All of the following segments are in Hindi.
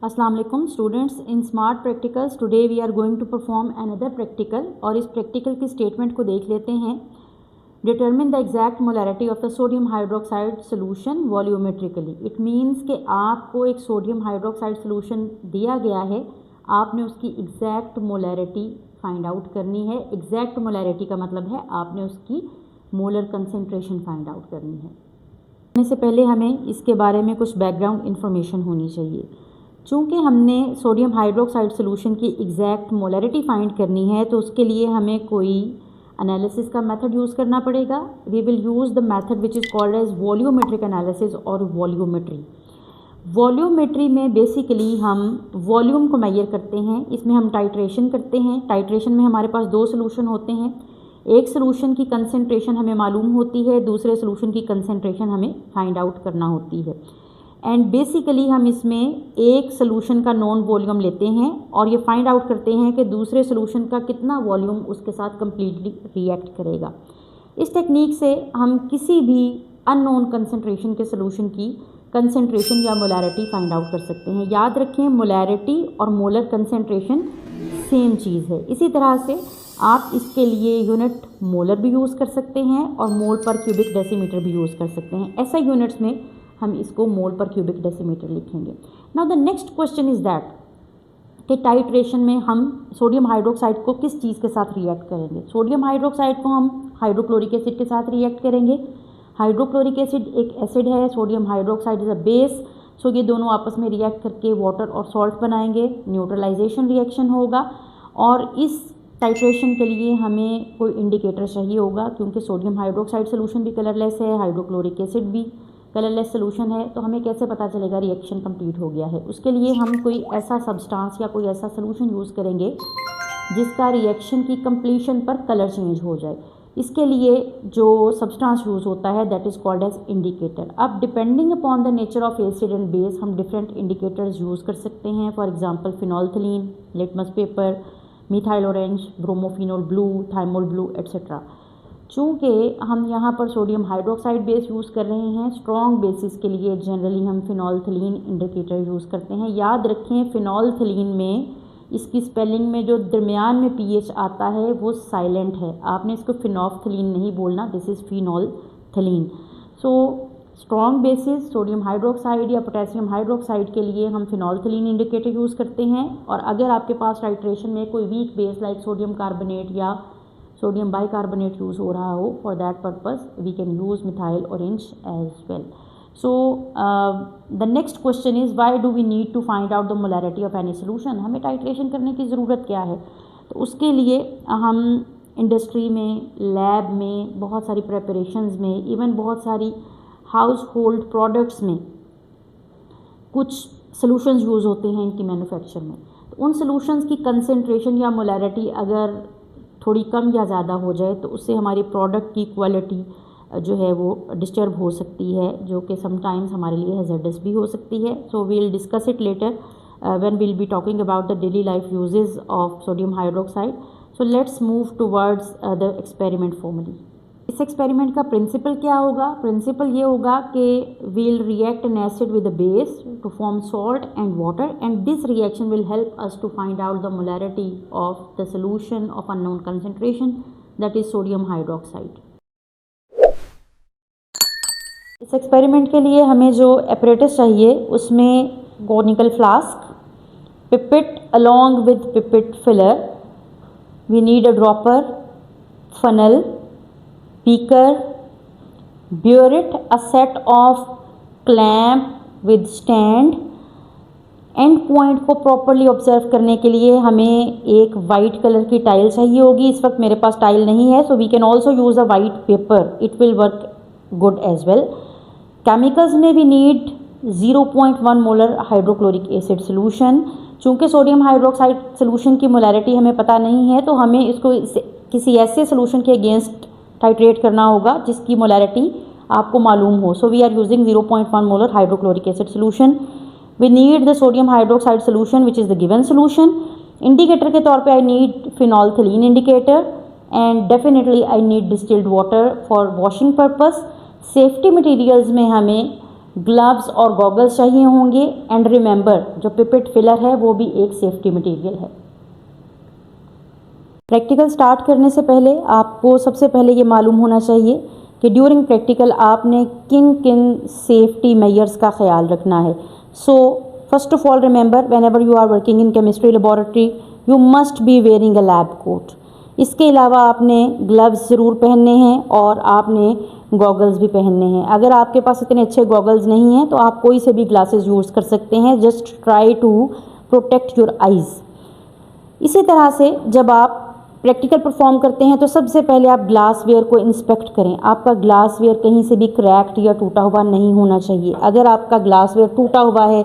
अस्सलाम वालेकुम students. In smart practicals today we are going to perform another practical और इस प्रैक्टिकल की स्टेटमेंट को देख लेते हैं। Determine the exact molarity of the sodium hydroxide solution volumetrically. It means कि आपको एक सोडियम हाइड्रोक्साइड सोल्यूशन दिया गया है, आपने उसकी एग्जैक्ट मोलैरिटी फाइंड आउट करनी है। एग्जैक्ट मोलैरिटी का मतलब है आपने उसकी मोलर कंसेंट्रेशन फाइंड आउट करनी है। करने से पहले हमें इसके बारे में कुछ बैकग्राउंड इन्फॉर्मेशन होनी चाहिए। चूँकि हमने सोडियम हाइड्रोक्साइड सोल्यूशन की एग्जैक्ट मोलैरिटी फाइंड करनी है तो उसके लिए हमें कोई एनालिसिस का मेथड यूज़ करना पड़ेगा। We will use the method which is called as volumetric analysis और वॉल्यूमेट्री। वॉल्यूमेट्री में बेसिकली हम वॉल्यूम को मेजर करते हैं, इसमें हम टाइट्रेशन करते हैं। टाइट्रेशन में हमारे पास दो सोल्यूशन होते हैं, एक सोल्यूशन की कंसेंट्रेशन हमें मालूम होती है, दूसरे सोल्यूशन की कंसेंट्रेशन हमें फाइंड आउट करना होती है। एंड बेसिकली हम इसमें एक सोल्यूशन का नॉन वॉल्यूम लेते हैं और ये फाइंड आउट करते हैं कि दूसरे सोल्यूशन का कितना वॉल्यूम उसके साथ कम्प्लीटली रिएक्ट करेगा। इस टेक्निक से हम किसी भी अननोन कंसंट्रेशन के सोल्यूशन की कंसंट्रेशन या मोलैरिटी फाइंड आउट कर सकते हैं। याद रखें, मोलैरिटी और मोलर कंसंट्रेशन सेम चीज़ है। इसी तरह से आप इसके लिए यूनिट मोलर भी यूज़ कर सकते हैं और मोल पर क्यूबिक डेसीमीटर भी यूज़ कर सकते हैं। ऐसा यूनिट्स में हम इसको मोल पर क्यूबिक डेसीमीटर लिखेंगे। Now the next question is that कि टाइट्रेशन में हम सोडियम हाइड्रोक्साइड को किस चीज़ के साथ रिएक्ट करेंगे। सोडियम हाइड्रोक्साइड को हम हाइड्रोक्लोरिक एसिड के साथ रिएक्ट करेंगे। हाइड्रोक्लोरिक एसिड एक एसिड है, sodium hydroxide is a base. So ये दोनों आपस में रिएक्ट करके वाटर और सॉल्ट बनाएंगे, न्यूट्रलाइजेशन रिएक्शन होगा। और इस टाइट्रेशन के लिए हमें कोई इंडिकेटर चाहिए होगा, क्योंकि सोडियम हाइड्रोक्साइड सोल्यूशन भी कलरलेस है, हाइड्रोक्लोरिक एसिड भी कलरलेस सोल्यूशन है, तो हमें कैसे पता चलेगा रिएक्शन कंप्लीट हो गया है। उसके लिए हम कोई ऐसा सब्सटेंस या कोई ऐसा सोल्यूशन यूज़ करेंगे जिसका रिएक्शन की कंप्लीशन पर कलर चेंज हो जाए। इसके लिए जो सब्सटेंस यूज़ होता है that is called as indicator. अब depending upon the nature of acid and base हम डिफरेंट इंडिकेटर्स यूज़ कर सकते हैं। For example phenolphthalein, litmus paper, methyl orange, bromophenol blue, thymol blue etcetera. चूँकि हम यहाँ पर सोडियम हाइड्रोक्साइड बेस यूज़ कर रहे हैं, स्ट्रॉन्ग बेसिस के लिए जनरली हम फिनोल्फथलीन इंडिकेटर यूज़ करते हैं। याद रखें, फिनोल्फथलीन में इसकी स्पेलिंग में जो दरमियान में पीएच आता है वो साइलेंट है। आपने इसको फिनोल्फथलीन नहीं बोलना, this is phenolphthalein. So strong bases sodium hydroxide या पोटेशियम हाइड्रोक्साइड के लिए हम फिनोल्फथलीन इंडिकेटर यूज़ करते हैं। और अगर आपके पास टाइट्रेशन में कोई weak base like sodium carbonate या सोडियम बाइकार्बोनेट यूज़ हो रहा हो, for that purpose we can use methyl orange as well. So the next question is why do we need to find out the molarity of any solution. हमें टाइट्रेशन करने की ज़रूरत क्या है? तो उसके लिए हम इंडस्ट्री में, लैब में, बहुत सारी प्रेपरेशंस में, इवन बहुत सारी हाउस होल्ड प्रोडक्ट्स में कुछ सोल्यूशंस यूज़ होते हैं इनकी मैन्युफैक्चर में। तो उन सोल्यूशंस की कंसेंट्रेशन या मोलैरिटी अगर थोड़ी कम या ज़्यादा हो जाए तो उससे हमारी प्रोडक्ट की क्वालिटी जो है वो डिस्टर्ब हो सकती है, जो कि समटाइम्स हमारे लिए हैज़ार्डस भी हो सकती है। So we will discuss it later when we will be talking about the daily life uses of sodium hydroxide. So let's move towards the experiment formally. इस एक्सपेरिमेंट का प्रिंसिपल क्या होगा? प्रिंसिपल ये होगा कि we'll react an acid with a base to form salt and water and this reaction will help us to find out the molarity of the solution of unknown concentration that is sodium hydroxide. इस एक्सपेरिमेंट के लिए हमें जो एपरेटस चाहिए उसमें conical flask, pipette along with pipette filler, we need a dropper, funnel, beaker, burette, a set of clamp with stand। And point को प्रॉपरली ऑब्जर्व करने के लिए हमें एक वाइट कलर की टाइल चाहिए होगी। इस वक्त मेरे पास टाइल नहीं है, so we can also use a white paper, it will work good as well. Chemicals में we need 0.1 molar hydrochloric acid solution. चूँकि सोडियम हाइड्रोक्साइड सोल्यूशन की मोलैरिटी हमें पता नहीं है तो हमें इसको किसी ऐसे सोल्यूशन के अगेंस्ट टाइट्रेट करना होगा जिसकी मोलैरिटी आपको मालूम हो। So we are using 0.1 molar hydrochloric acid solution. We need the sodium hydroxide solution which is the given solution. Indicator के तौर पे I need phenolphthalein indicator and definitely I need distilled water for washing purpose. Safety materials में हमें ग्लव्स और गॉगल्स चाहिए होंगे। एंड रिमेंबर, जो पिपेट फिलर है वो भी एक सेफ्टी मटेरियल है। प्रैक्टिकल स्टार्ट करने से पहले आपको सबसे पहले ये मालूम होना चाहिए कि ड्यूरिंग प्रैक्टिकल आपने किन किन सेफ्टी मेजर्स का ख्याल रखना है। So first of all remember, whenever you are working in chemistry laboratory you must be wearing a lab coat. इसके अलावा आपने ग्लव्स ज़रूर पहनने हैं और आपने गॉगल्स भी पहनने हैं। अगर आपके पास इतने अच्छे गॉगल्स नहीं हैं तो आप कोई से भी ग्लासेस यूज़ कर सकते हैं। Just try to protect your eyes. इसी तरह से जब आप प्रैक्टिकल परफॉर्म करते हैं तो सबसे पहले आप ग्लास वेयर को इंस्पेक्ट करें। आपका ग्लास वेयर कहीं से भी क्रैक्ड या टूटा हुआ नहीं होना चाहिए। अगर आपका ग्लास वेयर टूटा हुआ है,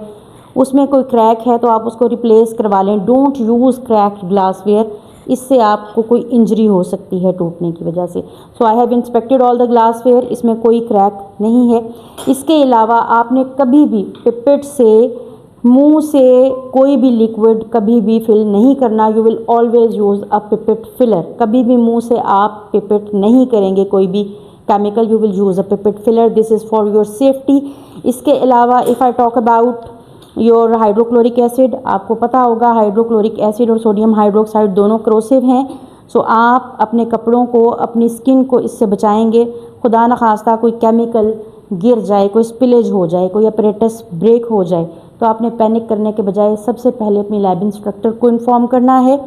उसमें कोई क्रैक है, तो आप उसको रिप्लेस करवा लें। Don't use cracked glassware, इससे आपको कोई इंजरी हो सकती है टूटने की वजह से। So I have inspected all the glassware, इसमें कोई क्रैक नहीं है। इसके अलावा आपने कभी भी पिपेट से मुंह से कोई भी लिक्विड कभी भी फिल नहीं करना। You will always use a pipette filler. कभी भी मुंह से आप पिपेट नहीं करेंगे कोई भी chemical, you will use a pipette filler. This is for your safety. इसके अलावा if I talk about your hydrochloric acid, आपको पता होगा हाइड्रोक्लोरिक एसिड और सोडियम हाइड्रोक्साइड दोनों क्रोसिव हैं। सो आप अपने कपड़ों को, अपनी स्किन को इससे बचाएंगे। खुदा न खास्ता कोई केमिकल गिर जाए, कोई स्पिलेज हो जाए, कोई अपरेटस ब्रेक हो जाए, तो आपने पैनिक करने के बजाय सबसे पहले अपनी लैब इंस्ट्रक्टर को इन्फॉर्म करना है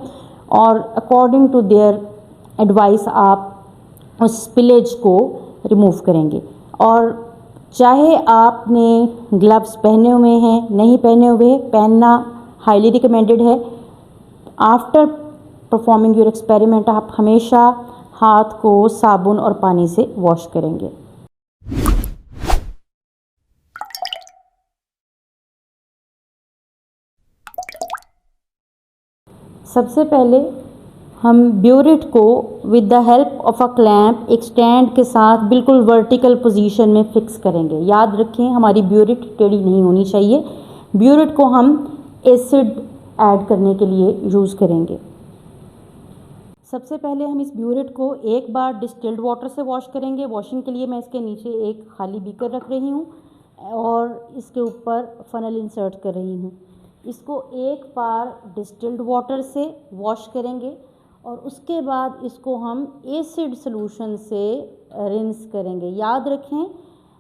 और अकॉर्डिंग टू देयर एडवाइस आप उस स्पिलेज को रिमूव करेंगे। और चाहे आपने ग्लव्स पहने हुए हैं, नहीं पहने हुए, पहनना हाईली रिकमेंडेड है। आफ्टर परफॉर्मिंग योर एक्सपेरिमेंट आप हमेशा हाथ को साबुन और पानी से वॉश करेंगे। सबसे पहले हम ब्यूरेट को with the help of a clamp एक स्टैंड के साथ बिल्कुल वर्टिकल पोजीशन में फिक्स करेंगे। याद रखें हमारी ब्यूरेट टेढ़ी नहीं होनी चाहिए। ब्यूरेट को हम एसिड ऐड करने के लिए यूज़ करेंगे। सबसे पहले हम इस ब्यूरेट को एक बार डिस्टिल्ड वाटर से वॉश करेंगे। वॉशिंग के लिए मैं इसके नीचे एक खाली बीकर रख रही हूँ और इसके ऊपर फनल इंसर्ट कर रही हूँ। इसको एक बार डिस्टिल्ड वाटर से वॉश करेंगे और उसके बाद इसको हम एसिड सॉल्यूशन से रिंस करेंगे। याद रखें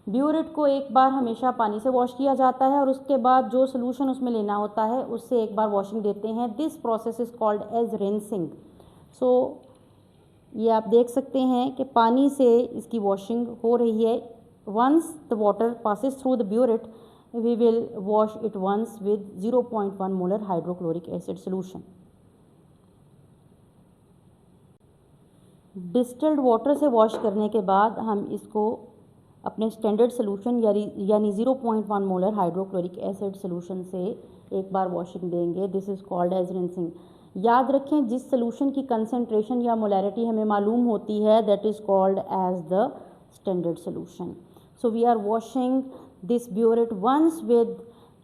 ब्यूरेट को एक बार हमेशा पानी से वॉश किया जाता है और उसके बाद जो सॉल्यूशन उसमें लेना होता है उससे एक बार वॉशिंग देते हैं। This process is called as rinsing. So ये आप देख सकते हैं कि पानी से इसकी वॉशिंग हो रही है। Once the water passes through the burette we will wash it once with 0.1 molar hydrochloric acid solution. Distilled water से वॉश करने के बाद हम इसको अपने स्टैंडर्ड सोल्यूशन यानी 0.1 मोलर हाइड्रोक्लोरिक एसिड सोल्यूशन से एक बार वॉशिंग देंगे। This is called as rinsing. याद रखें जिस सोल्यूशन की कंसनट्रेशन या मोलैरिटी हमें मालूम होती है that is called as the standard solution. So we are washing this burette once with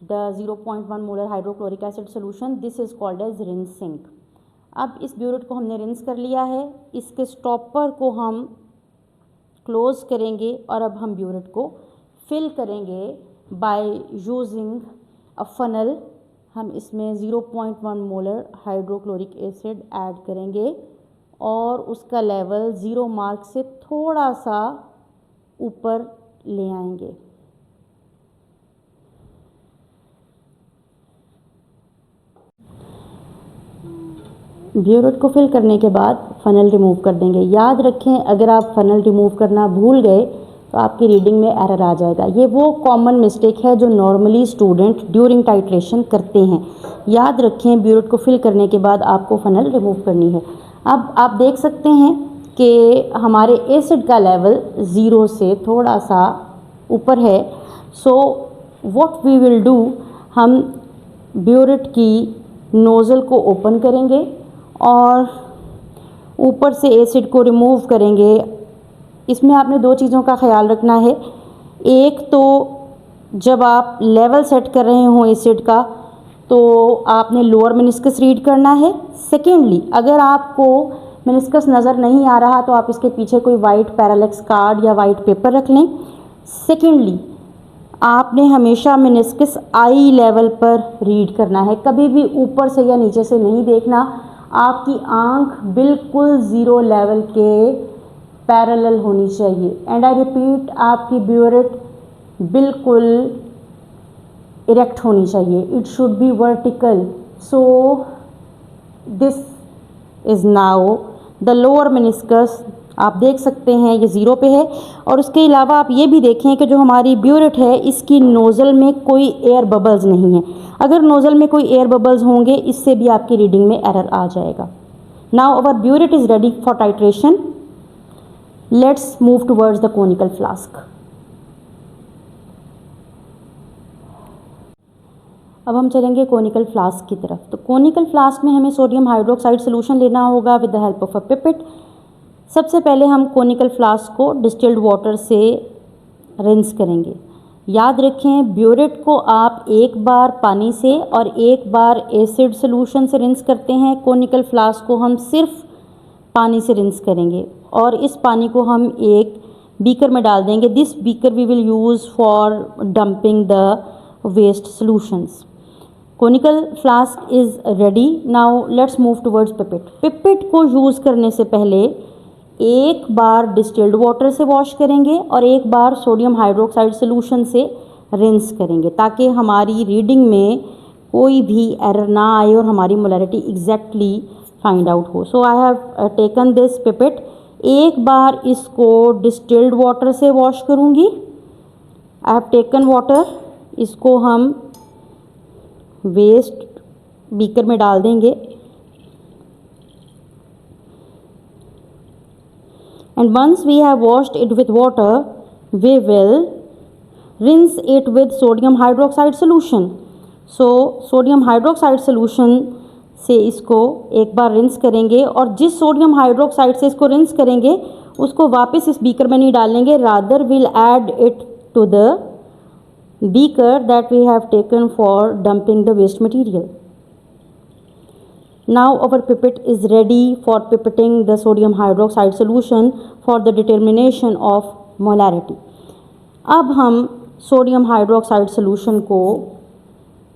the 0.1 molar hydrochloric acid solution. This is called as rinsing. अब इस ब्यूरेट को हमने रिंस कर लिया है। इसके स्टॉपर को हम क्लोज करेंगे और अब हम ब्यूरेट को फिल करेंगे बाय यूजिंग अ फनल। हम इसमें 0.1 मोलर हाइड्रोक्लोरिक एसिड ऐड करेंगे और उसका लेवल 0 मार्क से थोड़ा सा ऊपर ले आएंगे। ब्यूरेट को फिल करने के बाद फ़नल रिमूव कर देंगे। याद रखें अगर आप फ़नल रिमूव करना भूल गए तो आपकी रीडिंग में एरर आ जाएगा। ये वो कॉमन मिस्टेक है जो नॉर्मली स्टूडेंट ड्यूरिंग टाइट्रेशन करते हैं। याद रखें ब्यूरेट को फिल करने के बाद आपको फ़नल रिमूव करनी है। अब आप देख सकते हैं कि हमारे एसिड का लेवल 0 से थोड़ा सा ऊपर है। So what we will do, हम ब्यूरेट की नोज़ल को ओपन करेंगे और ऊपर से एसिड को रिमूव करेंगे। इसमें आपने दो चीज़ों का ख्याल रखना है। एक तो जब आप लेवल सेट कर रहे हो एसिड का तो आपने लोअर मेनिस्कस रीड करना है। सेकेंडली अगर आपको मेनिस्कस नज़र नहीं आ रहा तो आप इसके पीछे कोई वाइट पैरालेक्स कार्ड या वाइट पेपर रख लें। सेकेंडली आपने हमेशा मेनिस्कस आई लेवल पर रीड करना है, कभी भी ऊपर से या नीचे से नहीं देखना। आपकी आंख बिल्कुल ज़ीरो लेवल के पैरेलल होनी चाहिए। एंड आई रिपीट, आपकी ब्यूरेट बिल्कुल इरेक्ट होनी चाहिए। It should be vertical. So this is now the lower meniscus. आप देख सकते हैं ये ज़ीरो पे है। और उसके अलावा आप ये भी देखें कि जो हमारी ब्यूरेट है इसकी नोज़ल में कोई एयर बबल्स नहीं है। अगर नोज़ल में कोई एयर बबल्स होंगे इससे भी आपकी रीडिंग में एरर आ जाएगा। Now our burette is ready for titration. Let's move towards the conical flask. अब हम चलेंगे कोनिकल फ्लास्क की तरफ। तो कोनिकल फ्लास्क में हमें सोडियम हाइड्रोक्साइड सोल्यूशन लेना होगा with the help of a pipette. सबसे पहले हम कोनिकल फ्लास्क को डिस्टिल्ड वाटर से रिंस करेंगे। याद रखें, ब्यूरेट को आप एक बार पानी से और एक बार एसिड सोल्यूशन से रिंस करते हैं। कोनिकल फ्लास्क को हम सिर्फ पानी से रिंस करेंगे और इस पानी को हम एक बीकर में डाल देंगे। This beaker we will use for dumping the waste solutions. Conical flask is ready. Now let's move towards pipette. Pipette को यूज़ करने से पहले एक बार डिस्टिल्ड वाटर से वॉश करेंगे और एक बार सोडियम हाइड्रोक्साइड सोल्यूशन से रिंस करेंगे ताकि हमारी रीडिंग में कोई भी एरर ना आए और हमारी मोलैरिटी एग्जैक्टली फाइंड आउट हो। So I have taken this pipette. एक बार इसको डिस्टिल्ड वाटर से वॉश करूँगी। I have taken water. इसको हम वेस्ट बीकर में डाल देंगे and once we have washed it with water we will rinse it with sodium hydroxide solution. So sodium hydroxide solution से इसको एक बार रिंस करेंगे और जिस सोडियम हाइड्रोक्साइड से इसको रिंस करेंगे उसको वापस इस बीकर में नहीं डालेंगे। Rather will add it to the beaker that we have taken for dumping the waste material. Now our pipette is ready for pipetting the sodium hydroxide solution for the determination of molarity. अब हम सोडियम हाइड्रोक्साइड सोल्यूशन को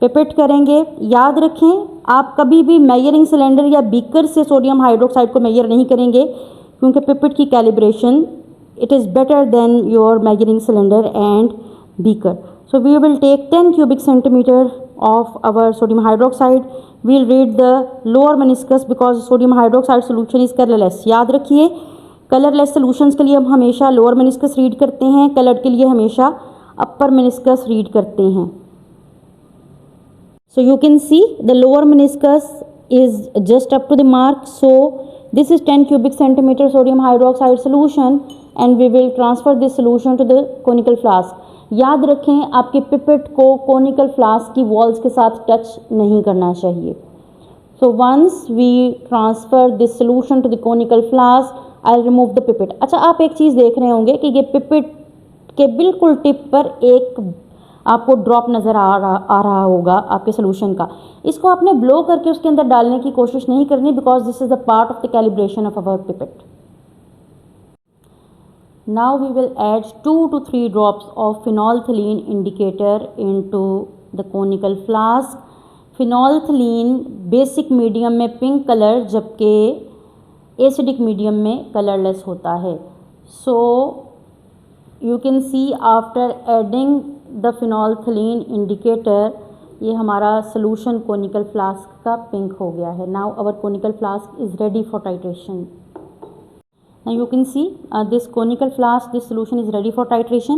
पिपेट करेंगे। याद रखें, आप कभी भी मेजरिंग सिलेंडर या बीकर से सोडियम हाइड्रोक्साइड को मेजर नहीं करेंगे क्योंकि पिपेट की calibration it is better than your measuring cylinder and beaker. So we will take 10 cubic centimeter of our sodium hydroxide. We'll read the lower meniscus because sodium hydroxide solution is colorless. याद रखिए, कलरलेस सॉल्यूशंस के लिए हम हमेशा लोअर मेनिस्कस रीड करते हैं, कलर्ड के लिए हमेशा अपर मेनिस्कस रीड करते हैं। So you can see the lower meniscus is just up to the mark. So this is 10 cubic centimeter sodium hydroxide solution and we will transfer this solution to the conical flask. याद रखें, आपके पिपेट को कोनिकल फ्लास्क की वॉल्स के साथ टच नहीं करना चाहिए। So once we transfer this solution to the conical flask I will remove the pipette. अच्छा, आप एक चीज़ देख रहे होंगे कि ये पिपेट के बिल्कुल टिप पर एक आपको ड्रॉप नज़र आ रहा होगा आपके सोल्यूशन का। इसको आपने ब्लो करके उसके अंदर डालने की कोशिश नहीं करनी because this is the part of the calibration of our pipette. Now we will add 2 to 3 drops of phenolphthalein indicator into the conical flask. Phenolphthalein basic medium में पिंक कलर जबकि एसिडिक मीडियम में कलरलेस होता है। So you can see after adding the phenolphthalein indicator ये हमारा solution conical flask का पिंक हो गया है। Now our conical flask is ready for titration. Now you can see this conical flask, this solution is ready for titration.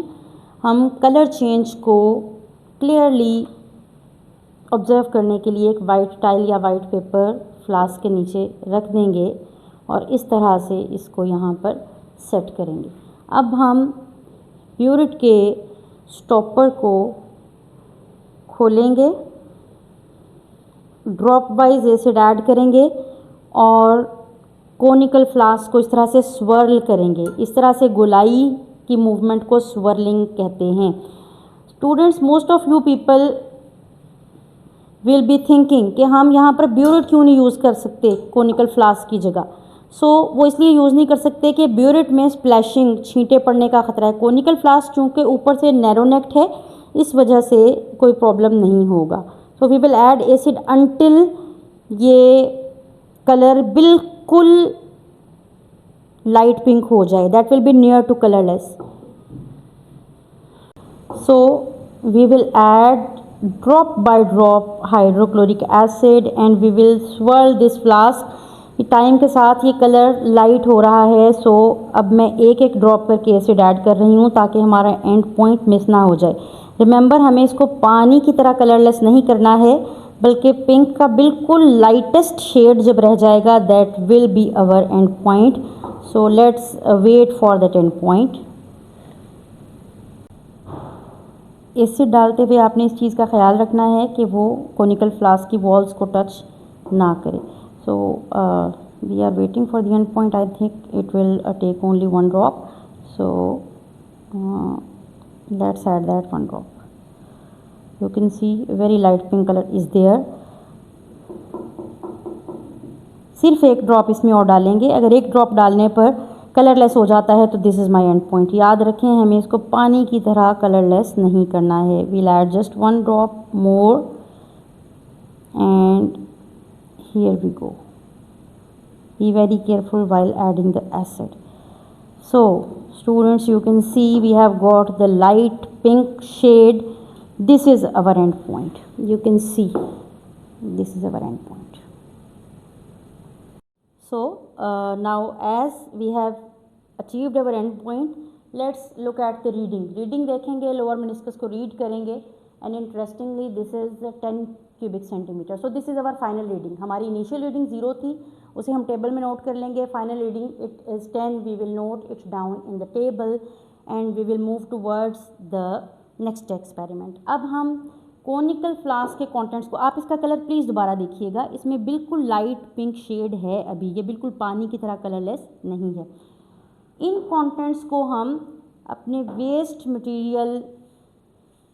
हम कलर चेंज को क्लियरली ऑब्जर्व करने के लिए एक वाइट टाइल या वाइट पेपर फ्लास्क के नीचे रख देंगे और इस तरह से इसको यहाँ पर सेट करेंगे। अब हम प्यूरिट के स्टॉपर को खोलेंगे, ड्रॉप वाइज एसिड ऐड करेंगे और कोनिकल फ्लास्क को इस तरह से स्वर्ल करेंगे। इस तरह से गोलाई की मूवमेंट को स्वर्लिंग कहते हैं। Students, most of you people will be thinking कि हम यहाँ पर ब्यूरेट क्यों नहीं यूज़ कर सकते कोनिकल फ्लास्क की जगह। वो इसलिए यूज़ नहीं कर सकते कि ब्यूरेट में स्प्लैशिंग, छींटे पड़ने का ख़तरा है। कोनिकल फ्लास्क चूँकि ऊपर से नैरो नेक्ड है इस वजह से कोई प्रॉब्लम नहीं होगा। So we will add acid until ये कलर बिल्कुल लाइट पिंक हो जाए, that will be near to colourless. So we will add drop by drop hydrochloric acid and we will swirl this flask. Time के साथ ये कलर लाइट हो रहा है, सो अब मैं एक एक ड्रॉप करके एसिड ऐड कर रही हूँ ताकि हमारा एंड पॉइंट मिस ना हो जाए। रिमेंबर, हमें इसको पानी की तरह कलरलेस नहीं करना है, बल्कि पिंक का बिल्कुल लाइटेस्ट शेड जब रह जाएगा that will be our end point. So let's wait for that end point. Acid डालते हुए आपने इस चीज़ का ख्याल रखना है कि वो कोनिकल फ्लास्क की वॉल्स को टच ना करे। So we are waiting for the end point. I think it will take only one drop. So let's add that one drop. You can see very light pink color is there. सिर्फ एक ड्रॉप इसमें और डालेंगे। अगर एक ड्रॉप डालने पर कलरलेस हो जाता है तो this is my and point. याद रखें, हमें इसको पानी की तरह कलरलेस नहीं करना है। We'll add just one drop more and here we go. Be very careful while adding the acid. So students, you can see we have got the light pink shade. This is our end point. You can see this is our end point. So now as we have achieved our end point, let's look at the reading. Reading देखेंगे, lower meniscus को read करेंगे and interestingly this is the 10 cubic centimetre. So this is our final reading. हमारी इनिशियल रीडिंग 0 थी, उसे हम टेबल में नोट कर लेंगे। Final reading it is 10। We will note its down in the table and we will move towards the next experiment. अब हम कोनिकल फ्लास्क के कंटेंट्स को, आप इसका कलर प्लीज़ दोबारा देखिएगा, इसमें बिल्कुल लाइट पिंक शेड है अभी, ये बिल्कुल पानी की तरह कलरलेस नहीं है। इन कंटेंट्स को हम अपने वेस्ट मटेरियल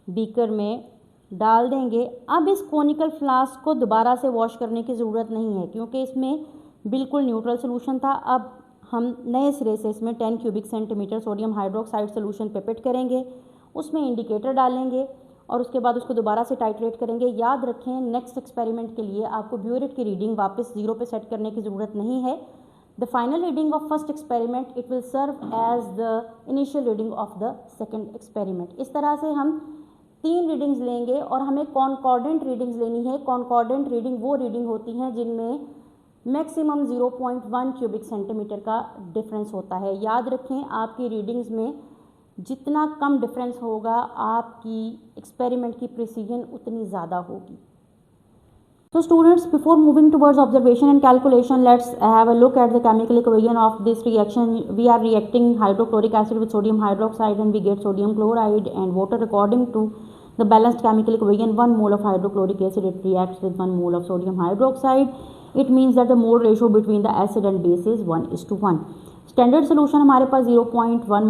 बीकर में डाल देंगे। अब इस कोनिकल फ्लास्क को दोबारा से वॉश करने की ज़रूरत नहीं है क्योंकि इसमें बिल्कुल न्यूट्रल सोल्यूशन था। अब हम नए सिरे से इसमें 10 cubic centimetre sodium hydroxide solution pipette करेंगे, उसमें इंडिकेटर डालेंगे और उसके बाद उसको दोबारा से टाइट्रेट करेंगे। याद रखें, नेक्स्ट एक्सपेरिमेंट के लिए आपको ब्यूरेट की रीडिंग वापस 0 पे सेट करने की ज़रूरत नहीं है। The final reading of first experiment it will serve as the initial reading of the second experiment. इस तरह से हम 3 रीडिंग्स लेंगे और हमें कॉन्कॉर्डेंट रीडिंग्स लेनी है। कॉन्कॉर्डेंट रीडिंग वो रीडिंग होती हैं जिनमें मैक्सिमम 0.1 क्यूबिक सेंटीमीटर का डिफरेंस होता है। याद रखें, आपकी रीडिंग्स में जितना कम डिफरेंस होगा आपकी एक्सपेरिमेंट की प्रिसीजन उतनी ज़्यादा होगी। So students, before moving towards observation and calculation, let's have a look at the chemical equation of this reaction. We are reacting hydrochloric acid with sodium hydroxide and we get sodium chloride and water. According to the balanced chemical equation, 1 mole of hydrochloric acid it reacts with 1 mole of sodium hydroxide. It means that the mole ratio between the acid and base is 1:1. Standard solution हमारे पास 0.1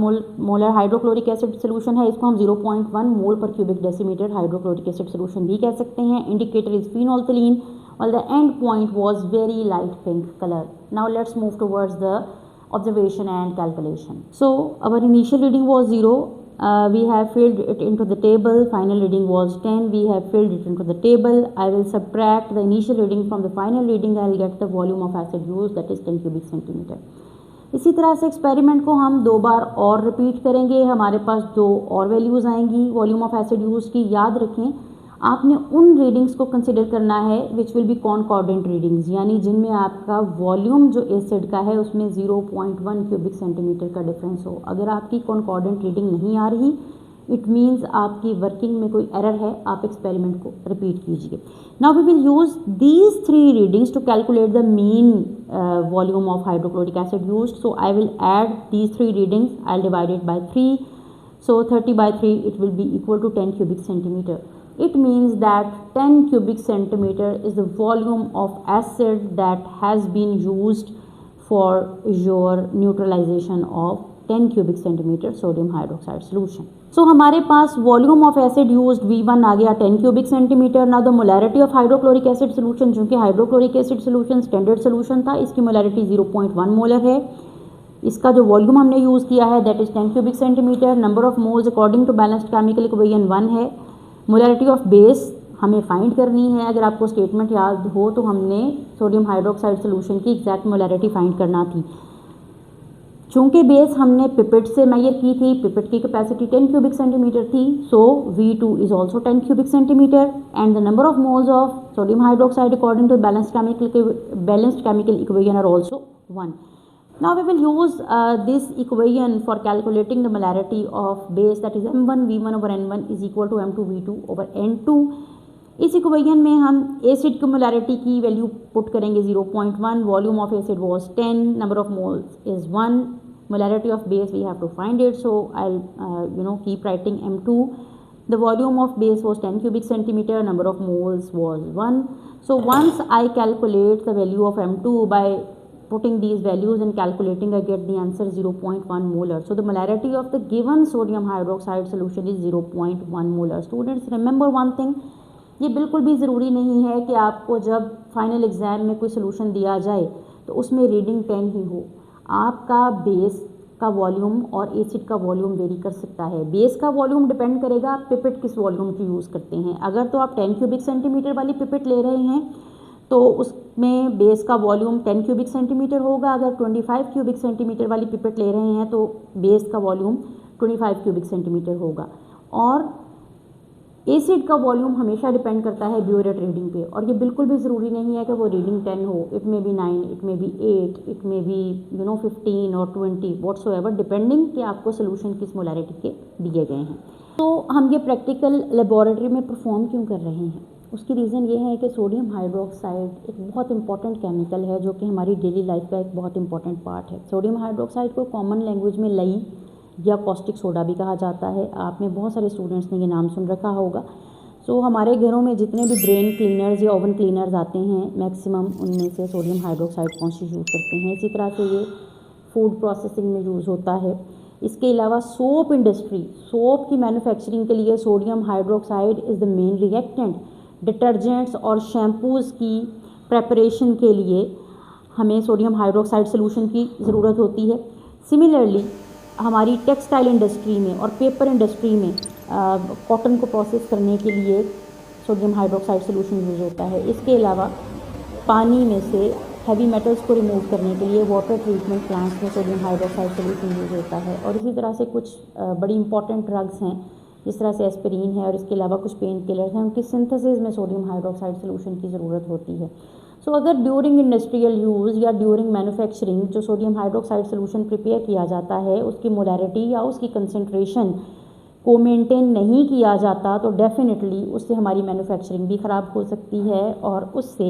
मोलर हाइड्रोक्लोरिक एसिड सोल्यूशन है। इसको हम 0.1 mole per cubic decimetre hydrochloric acid solution भी कह सकते हैं। इंडिकेटर इज फिनोल्थलीन और the end point was very light pink colour. Now let's move towards the observation and calculation. So our initial reading was 0. We have filled it into the table. Final reading was 10. We have filled it into the table. I will subtract the initial reading from the final reading. I will get the volume of acid used, that is 10 cubic centimeter. इसी तरह से एक्सपेरिमेंट को हम 2 बार और रिपीट करेंगे। हमारे पास 2 और वैल्यूज़ आएंगी वॉल्यूम ऑफ एसिड यूज़ की। याद रखें, आपने उन रीडिंग्स को कंसिडर करना है विच विल बी कॉनकॉर्डेंट रीडिंग्स, यानी जिनमें आपका वॉल्यूम जो एसिड का है उसमें 0.1 क्यूबिक सेंटीमीटर का डिफरेंस हो। अगर आपकी कॉनकॉर्डेंट रीडिंग नहीं आ रही, इट मीन्स आपकी वर्किंग में कोई एरर है, आप एक्सपेरिमेंट को रिपीट कीजिए। Now we will use these 3 readings to calculate the mean volume of hydrochloric acid used. So I will add these 3 readings, I will divide it by 3. So 30/3 it will be equal to 10 cubic centimeter. It means that 10 cubic centimeter is the volume of acid that has been used for your neutralization of 10 cubic centimeter sodium hydroxide solution. So हमारे पास volume of acid used V1 आ गया 10 cubic centimeter. Now the molarity of hydrochloric acid solution, चूँकि hydrochloric acid solution standard solution था, इसकी molarity 0.1 मोलर है. इसका जो वॉल्यूम हमने यूज़ किया है that is 10 cubic centimetre. Number of moles according to balanced chemical equation 1 है। मोलैरिटी ऑफ बेस हमें फाइंड करनी है। अगर आपको स्टेटमेंट याद हो तो हमने सोडियम हाइड्रोक्साइड सोल्यूशन की एग्जैक्ट मोलैरिटी फाइंड करना थी। चूँकि बेस हमने पिपेट से मेजर की थी, पिपेट की कैपेसिटी 10 क्यूबिक सेंटीमीटर थी, so V2 is also 10 cubic centimetre and the number of moles of sodium hydroxide according to balanced chemical equation are also 1. Now we will use this equation for calculating the molarity of base, that is M1 V1 over N1 is equal to M2 V2 over N2. इस इक्वेशन में हम एसिड की मोलैरिटी की वैल्यू पुट करेंगे 0.1, volume of acid was 10, number of moles is 1, molarity of base we have to find it, so I will keep writing M2. The volume of base was 10 cubic centimeter, number of moles was 1. So once I calculate the value of M2 by putting these values and calculating, I get the answer 0.1 molar. So the molarity of the given sodium hydroxide solution is 0.1 molar. Students, remember one thing, ये बिल्कुल भी ज़रूरी नहीं है कि आपको जब फाइनल एग्ज़ाम में कोई सोल्यूशन दिया जाए तो उसमें रीडिंग 10 ही हो। आपका बेस का वॉल्यूम और एसिड का वॉल्यूम वेरी कर सकता है। बेस का वॉल्यूम डिपेंड करेगा आप पिपेट किस वॉल्यूम की यूज़ करते हैं। अगर तो आप 10 क्यूबिक सेंटीमीटर वाली पिपेट ले रहे हैं तो उसमें बेस का वॉल्यूम 10 क्यूबिक सेंटीमीटर होगा। अगर 25 क्यूबिक सेंटीमीटर वाली पिपेट ले रहे हैं तो बेस का वॉल्यूम 25 क्यूबिक सेंटीमीटर होगा। और एसिड का वॉल्यूम हमेशा डिपेंड करता है ब्यूरेट रीडिंग पे, और ये बिल्कुल भी ज़रूरी नहीं है कि वो रीडिंग 10 हो। इट में बी 9, इट में बी 8, इट में बी 15 और 20 व्हाटसोएवर, डिपेंडिंग कि आपको सोल्यूशन किस मोलैरिटी के दिए गए हैं। तो हम ये प्रैक्टिकल लेबोरेटरी में परफॉर्म क्यों कर रहे हैं, उसकी रीज़न ये है कि सोडियम हाइड्रोक्साइड एक बहुत इंपॉर्टेंट केमिकल है जो कि हमारी डेली लाइफ का एक बहुत इंपॉर्टेंट पार्ट है। सोडियम हाइड्रोक्साइड को कॉमन लैंग्वेज में लई या कॉस्टिक सोडा भी कहा जाता है। आप में बहुत सारे स्टूडेंट्स ने ये नाम सुन रखा होगा। सो हमारे घरों में जितने भी ड्रेन क्लीनर्स या ओवन क्लीनर्स आते हैं मैक्सिमम उनमें से सोडियम हाइड्रोक्साइड कॉन्स्टिट्यूट करते हैं। इसी तरह से ये फूड प्रोसेसिंग में यूज़ होता है। इसके अलावा सोप इंडस्ट्री, सोप की मैन्युफैक्चरिंग के लिए sodium hydroxide is the main reactant. Detergents और शैम्पूज़ की प्रेपरेशन के लिए हमें सोडियम हाइड्रोक्साइड सोल्यूशन की ज़रूरत होती है। सिमिलरली हमारी टेक्सटाइल इंडस्ट्री में और पेपर इंडस्ट्री में कॉटन को प्रोसेस करने के लिए सोडियम हाइड्रोक्साइड सोल्यूशन यूज़ होता है। इसके अलावा पानी में से हैवी मेटल्स को रिमूव करने के लिए वाटर ट्रीटमेंट प्लांट्स में सोडियम हाइड्रोक्साइड सोल्यूशन यूज़ होता है। और इसी तरह से कुछ बड़ी इंपॉर्टेंट ड्रग्स हैं जिस तरह से एस्पिरिन है और इसके अलावा कुछ पेन किलर्स हैं, उनकी सिंथेसिस में सोडियम हाइड्रोक्साइड सोल्यूशन की ज़रूरत होती है। सो अगर ड्यूरिंग इंडस्ट्रियल यूज़ या ड्यूरिंग मैन्युफैक्चरिंग जो सोडियम हाइड्रोक्साइड सोल्यूशन प्रिपेयर किया जाता है उसकी मोलैरिटी या उसकी कंसंट्रेशन को मेंटेन नहीं किया जाता तो डेफिनेटली उससे हमारी मैन्युफैक्चरिंग भी ख़राब हो सकती है और उससे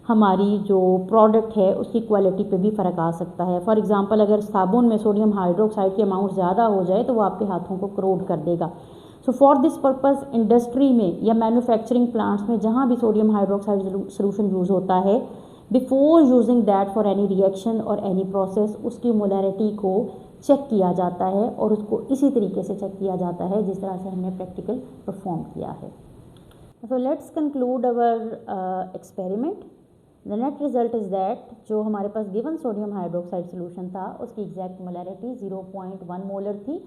हमारी जो प्रोडक्ट है उसकी क्वालिटी पे भी फ़र्क आ सकता है। फॉर एग्ज़ाम्पल अगर साबुन में सोडियम हाइड्रोक्साइड की अमाउंट ज़्यादा हो जाए तो वो आपके हाथों को करोड कर देगा। So for this purpose industry में या मैन्युफैक्चरिंग प्लांट्स में जहाँ भी सोडियम हाइड्रोक्साइड सोल्यूशन यूज़ होता है, before using that for any reaction और एनी प्रोसेस उसकी मोलैरिटी को चेक किया जाता है और उसको इसी तरीके से चेक किया जाता है जिस तरह से हमने प्रैक्टिकल परफॉर्म किया है। So let's conclude our experiment. The net result is that जो हमारे पास गिवन सोडियम हाइड्रोक्साइड सोल्यूशन था उसकी एग्जैक्ट मोलैरिटी 0.1 मोलर थी,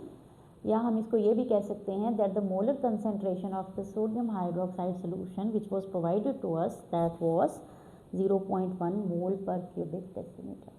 या हम इसको ये भी कह सकते हैं that the molar concentration of the sodium hydroxide solution which was provided to us that was 0.1 mole per cubic decimetre.